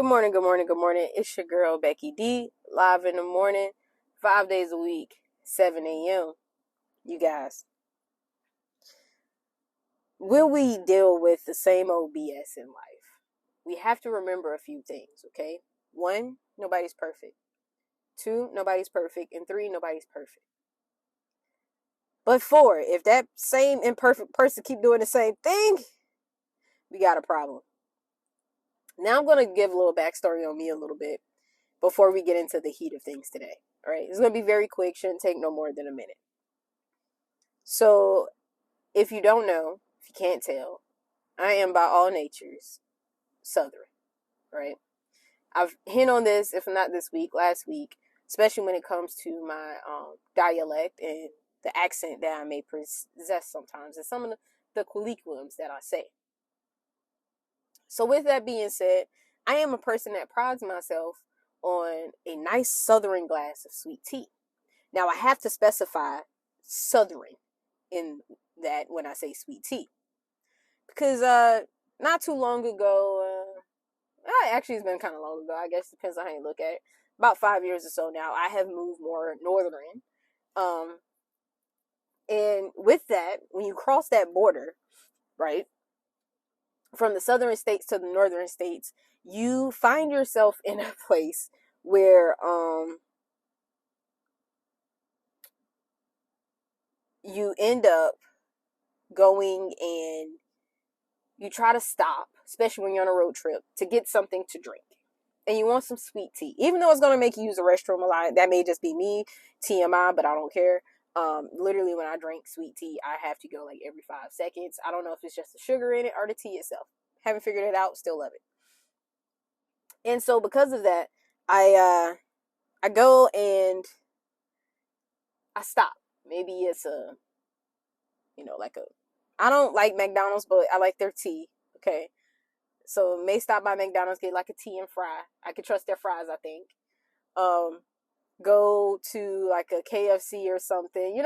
Good morning, good morning, good morning. It's your girl, Becky D, live in the morning, 5 days a week, 7 a.m. You guys, will we deal with the same old BS in life? We have to remember a few things, okay? 1, nobody's perfect. 2, nobody's perfect. And 3, nobody's perfect. But 4, if that same imperfect person keep doing the same thing, we got a problem. Now I'm going to give a little backstory on me a little bit before we get into the heat of things today. All right, it's going to be very quick, shouldn't take no more than a minute. So, if you don't know, if you can't tell, I am by all natures Southern, right? I've hit on this, if not this week, last week, especially when it comes to my dialect and the accent that I may possess sometimes, and some of the colloquiums that I say. So, with that being said, I am a person that prides myself on a nice Southern glass of sweet tea. Now, I have to specify Southern in that when I say sweet tea. Because not too long ago, actually it's been kind of long ago, I guess, depends on how you look at it. About 5 years or so now, I have moved more northern. And with that, when you cross that border, right, from the southern states to the northern states, you find yourself in a place where you end up going and you try to stop, especially when you're on a road trip, to get something to drink. And you want some sweet tea. Even though it's going to make you use the restroom a lot, that may just be me, TMI, but I don't care. Literally, when I drink sweet tea, I have to go like every 5 seconds. I don't know if it's just the sugar in it or the tea itself. Haven't figured it out, still love it. And so because of that, I go and I stop. Maybe it's I don't like McDonald's, but I like their tea. Okay. So may stop by McDonald's, get like a tea and fry. I can trust their fries, I think. Go to like a KFC or something,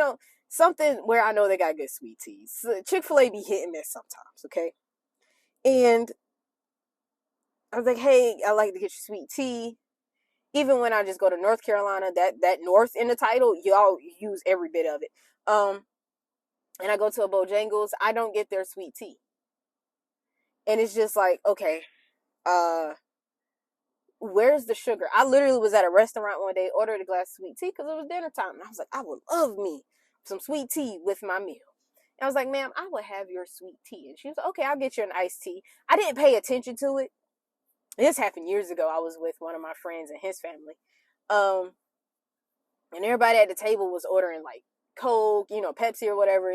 something where I know they got good sweet teas. So Chick-fil-A be hitting this sometimes, okay? And I was like, hey, I like to get your sweet tea. Even when I just go to North Carolina, that North in the title, y'all use every bit of it. And I go to a Bojangles, I don't get their sweet tea. And it's just like, okay, where's the sugar? I literally was at a restaurant one day, ordered a glass of sweet tea because it was dinner time. And I was like, I would love me some sweet tea with my meal. And I was like, ma'am, I would have your sweet tea. And she was like, okay, I'll get you an iced tea. I didn't pay attention to it. This happened years ago. I was with one of my friends and his family. And everybody at the table was ordering like Coke, Pepsi or whatever,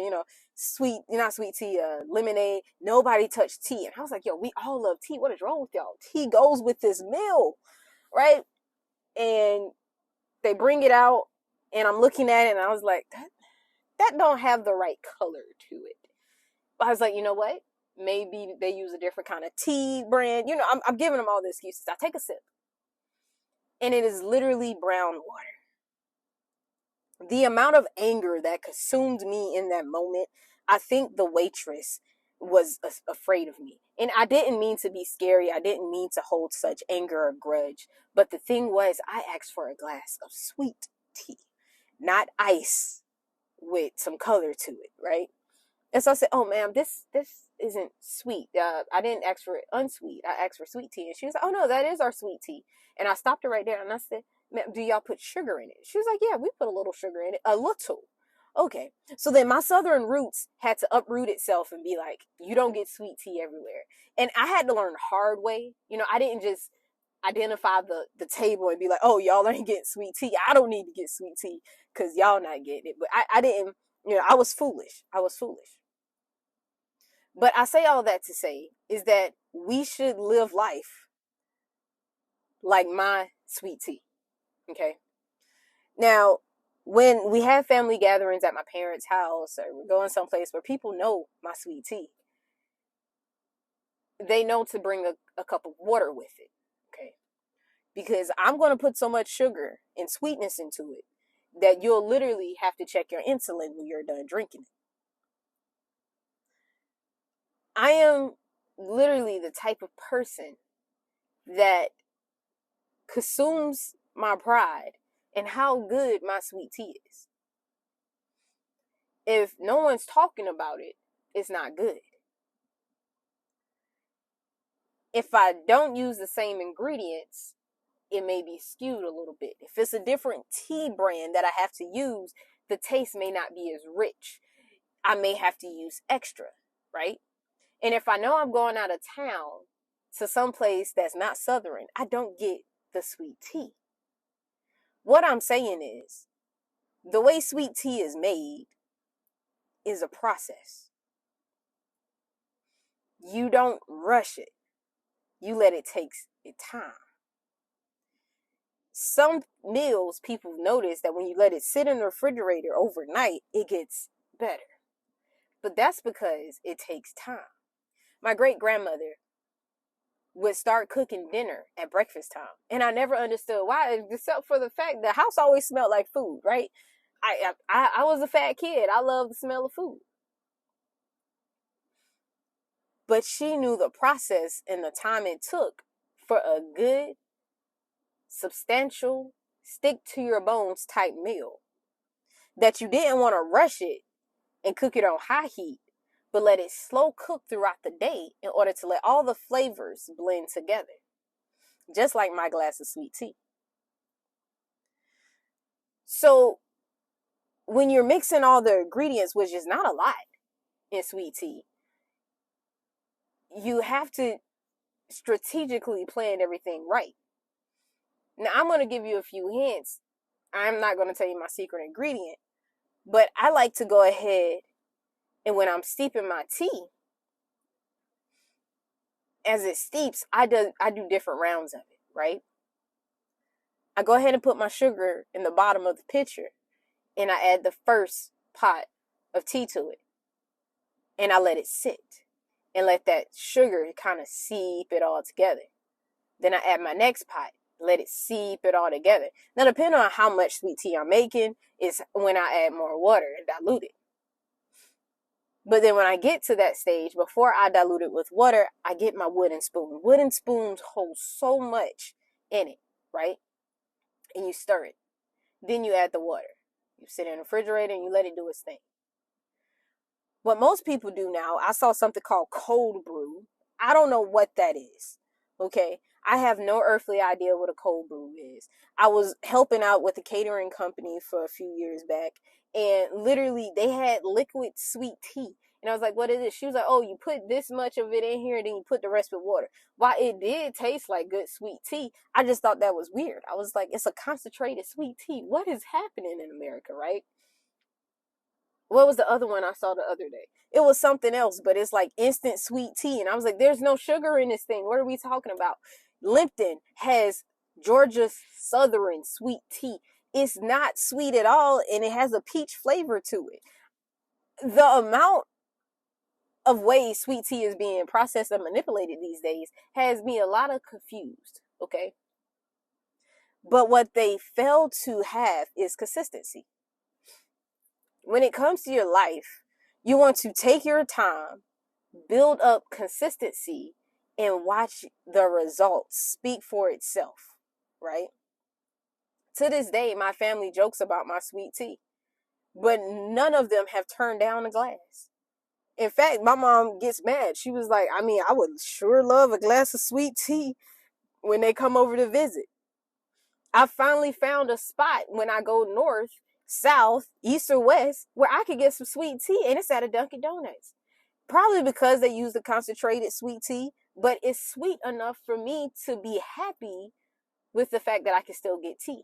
sweet, not sweet tea, lemonade. Nobody touched tea. And I was like, yo, we all love tea. What is wrong with y'all? Tea goes with this meal, right? And they bring it out and I'm looking at it and I was like, that don't have the right color to it. But I was like, you know what? Maybe they use a different kind of tea brand. I'm giving them all the excuses. I take a sip and it is literally brown water. The amount of anger that consumed me in that moment, I think the waitress was afraid of me. And I didn't mean to be scary. I didn't mean to hold such anger or grudge. But the thing was, I asked for a glass of sweet tea, not ice with some color to it, right? And so I said, oh, ma'am, this isn't sweet. I didn't ask for it unsweet. I asked for sweet tea. And she was like, oh, no, that is our sweet tea. And I stopped her right there and I said, ma'am, do y'all put sugar in it? She was like, yeah, we put a little sugar in it. A little. Okay. So then my southern roots had to uproot itself and be like, you don't get sweet tea everywhere. And I had to learn the hard way. I didn't just identify the table and be like, oh, y'all ain't getting sweet tea. I don't need to get sweet tea because y'all not getting it. But I didn't, I was foolish. But I say all that to say is that we should live life like my sweet tea. Okay. Now, when we have family gatherings at my parents' house or we're going someplace where people know my sweet tea, they know to bring a cup of water with it. Okay. Because I'm going to put so much sugar and sweetness into it that you'll literally have to check your insulin when you're done drinking it. I am literally the type of person that consumes my pride and how good my sweet tea is. If no one's talking about it, it's not good. If I don't use the same ingredients, it may be skewed a little bit. If it's a different tea brand that I have to use, the taste may not be as rich. I may have to use extra, right? And if I know I'm going out of town to some place that's not Southern, I don't get the sweet tea. What I'm saying is, the way sweet tea is made is a process. You don't rush it. You let it take its time. Some meals, people notice that when you let it sit in the refrigerator overnight, it gets better. But that's because it takes time. My great-grandmother would start cooking dinner at breakfast time. And I never understood why, except for the fact the house always smelled like food, right? I was a fat kid. I love the smell of food. But she knew the process and the time it took for a good, substantial, stick to your bones type meal. That you didn't want to rush it and cook it on high heat, but let it slow cook throughout the day in order to let all the flavors blend together. Just like my glass of sweet tea. So when you're mixing all the ingredients, which is not a lot in sweet tea, you have to strategically plan everything right. Now, I'm going to give you a few hints. I'm not going to tell you my secret ingredient, but I like to go ahead and when I'm steeping my tea, as it steeps, I do different rounds of it, right? I go ahead and put my sugar in the bottom of the pitcher, and I add the first pot of tea to it, and I let it sit and let that sugar kind of seep it all together. Then I add my next pot, let it seep it all together. Now, depending on how much sweet tea I'm making, is when I add more water and dilute it. But then when I get to that stage, before I dilute it with water, I get my wooden spoon. Wooden spoons hold so much in it, right? And you stir it. Then you add the water. You sit in the refrigerator and you let it do its thing. What most people do now, I saw something called cold brew. I don't know what that is, okay? I have no earthly idea what a cold brew is. I was helping out with a catering company for a few years back, and literally they had liquid sweet tea. And I was like, what is this? She was like, oh, you put this much of it in here, and then you put the rest with water. While it did taste like good sweet tea, I just thought that was weird. I was like, it's a concentrated sweet tea. What is happening in America, right? What was the other one I saw the other day? It was something else, but it's like instant sweet tea. And I was like, there's no sugar in this thing. What are we talking about? Lipton has Georgia Southern sweet tea. It's not sweet at all, and it has a peach flavor to it. The amount of ways sweet tea is being processed and manipulated these days has me a lot of confused, okay? But what they fail to have is consistency. When it comes to your life, you want to take your time, build up consistency, and watch the results speak for itself, right? To this day, my family jokes about my sweet tea, but none of them have turned down a glass. In fact, my mom gets mad. She was like, I mean, I would sure love a glass of sweet tea when they come over to visit. I finally found a spot when I go north, south, east, or west where I could get some sweet tea, and it's at a Dunkin' Donuts. Probably because they use the concentrated sweet tea, but it's sweet enough for me to be happy with the fact that I can still get tea.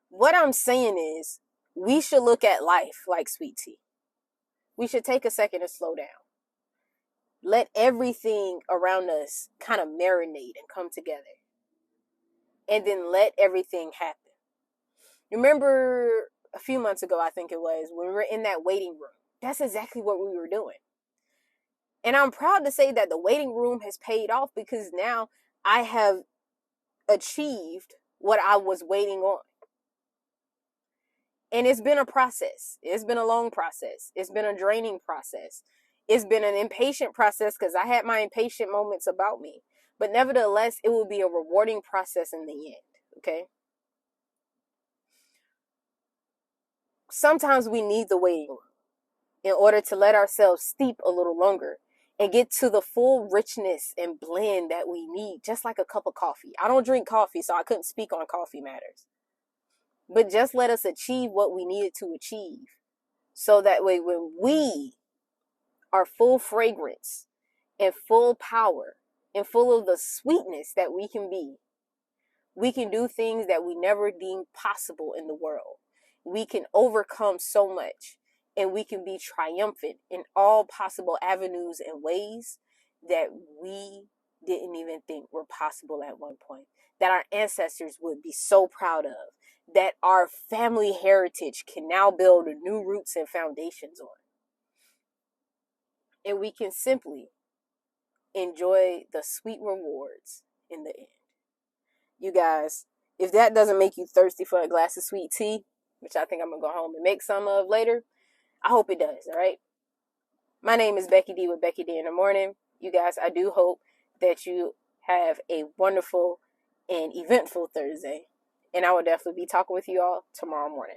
What I'm saying is, we should look at life like sweet tea. We should take a second to slow down. Let everything around us kind of marinate and come together. And then let everything happen. Remember a few months ago, I think it was, when we were in that waiting room. That's exactly what we were doing. And I'm proud to say that the waiting room has paid off, because now I have achieved what I was waiting on. And it's been a process. It's been a long process. It's been a draining process. It's been an impatient process, because I had my impatient moments about me. But nevertheless, it will be a rewarding process in the end, okay? Sometimes we need the waiting room in order to let ourselves steep a little longer and get to the full richness and blend that we need, just like a cup of coffee. I don't drink coffee, so I couldn't speak on coffee matters. But just let us achieve what we needed to achieve. So that way, when we are full fragrance and full power and full of the sweetness that we can do things that we never deemed possible in the world. We can overcome so much, and we can be triumphant in all possible avenues and ways that we didn't even think were possible at one point, that our ancestors would be so proud of, that our family heritage can now build new roots and foundations on. And we can simply enjoy the sweet rewards in the end. You guys, if that doesn't make you thirsty for a glass of sweet tea, which I think I'm going to go home and make some of later, I hope it does, all right? My name is Becky D with Becky D in the Morning. You guys, I do hope that you have a wonderful and eventful Thursday. And I will definitely be talking with you all tomorrow morning.